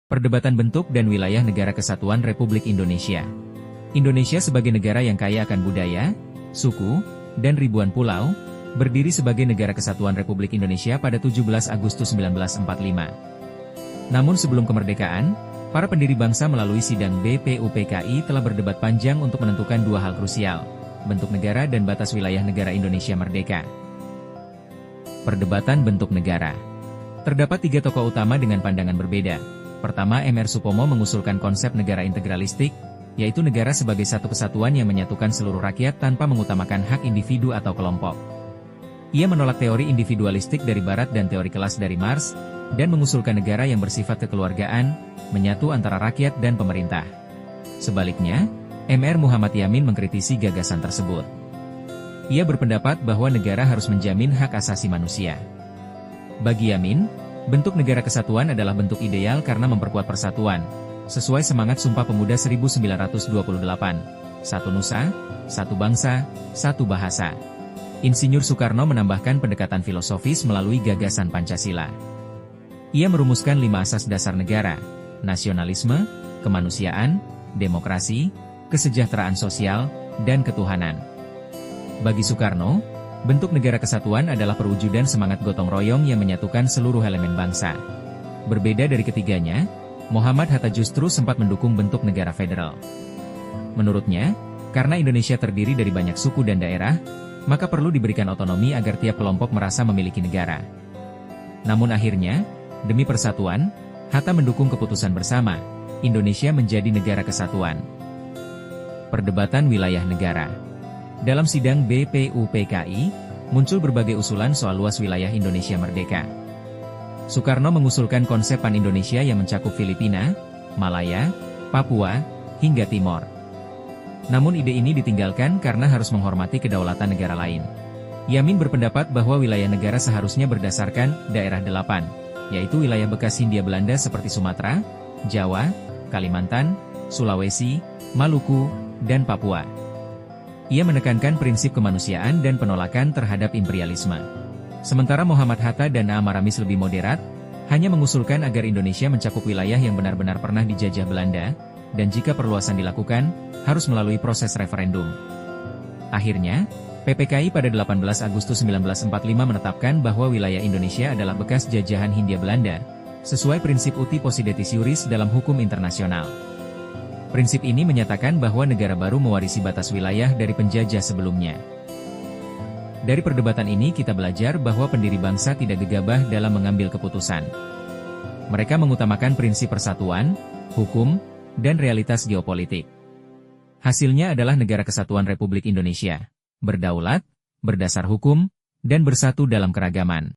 Perdebatan bentuk dan wilayah negara kesatuan Republik Indonesia. Indonesia sebagai negara yang kaya akan budaya, suku, dan ribuan pulau, berdiri sebagai negara kesatuan Republik Indonesia pada 17 Agustus 1945. Namun sebelum kemerdekaan, para pendiri bangsa melalui sidang BPUPKI telah berdebat panjang untuk menentukan dua hal krusial, bentuk negara dan batas wilayah negara Indonesia merdeka. Perdebatan bentuk negara. Terdapat tiga tokoh utama dengan pandangan berbeda. Pertama, M.R. Supomo mengusulkan konsep negara integralistik, yaitu negara sebagai satu kesatuan yang menyatukan seluruh rakyat tanpa mengutamakan hak individu atau kelompok. Ia menolak teori individualistik dari Barat dan teori kelas dari Marx, dan mengusulkan negara yang bersifat kekeluargaan, menyatu antara rakyat dan pemerintah. Sebaliknya, M.R. Muhammad Yamin mengkritisi gagasan tersebut. Ia berpendapat bahwa negara harus menjamin hak asasi manusia. Bagi Yamin, bentuk negara kesatuan adalah bentuk ideal karena memperkuat persatuan, sesuai semangat Sumpah Pemuda 1928, satu nusa, satu bangsa, satu bahasa. Insinyur Soekarno menambahkan pendekatan filosofis melalui gagasan Pancasila. Ia merumuskan 5 asas dasar negara: nasionalisme, kemanusiaan, demokrasi, kesejahteraan sosial, dan ketuhanan. Bagi Soekarno, bentuk negara kesatuan adalah perwujudan semangat gotong royong yang menyatukan seluruh elemen bangsa. Berbeda dari ketiganya, Muhammad Hatta justru sempat mendukung bentuk negara federal. Menurutnya, karena Indonesia terdiri dari banyak suku dan daerah, maka perlu diberikan otonomi agar tiap kelompok merasa memiliki negara. Namun akhirnya, demi persatuan, Hatta mendukung keputusan bersama, Indonesia menjadi negara kesatuan. Perdebatan wilayah negara. Dalam sidang BPUPKI, muncul berbagai usulan soal luas wilayah Indonesia merdeka. Soekarno mengusulkan konsep Pan-Indonesia yang mencakup Filipina, Malaya, Papua, hingga Timor. Namun ide ini ditinggalkan karena harus menghormati kedaulatan negara lain. Yamin berpendapat bahwa wilayah negara seharusnya berdasarkan daerah 8, yaitu wilayah bekas Hindia Belanda seperti Sumatera, Jawa, Kalimantan, Sulawesi, Maluku, dan Papua. Ia menekankan prinsip kemanusiaan dan penolakan terhadap imperialisme. Sementara Muhammad Hatta dan A. Maramis lebih moderat, hanya mengusulkan agar Indonesia mencakup wilayah yang benar-benar pernah dijajah Belanda, dan jika perluasan dilakukan, harus melalui proses referendum. Akhirnya, PPKI pada 18 Agustus 1945 menetapkan bahwa wilayah Indonesia adalah bekas jajahan Hindia Belanda, sesuai prinsip uti possidetis iuris dalam hukum internasional. Prinsip ini menyatakan bahwa negara baru mewarisi batas wilayah dari penjajah sebelumnya. Dari perdebatan ini kita belajar bahwa pendiri bangsa tidak gegabah dalam mengambil keputusan. Mereka mengutamakan prinsip persatuan, hukum, dan realitas geopolitik. Hasilnya adalah negara kesatuan Republik Indonesia, berdaulat, berdasar hukum, dan bersatu dalam keragaman.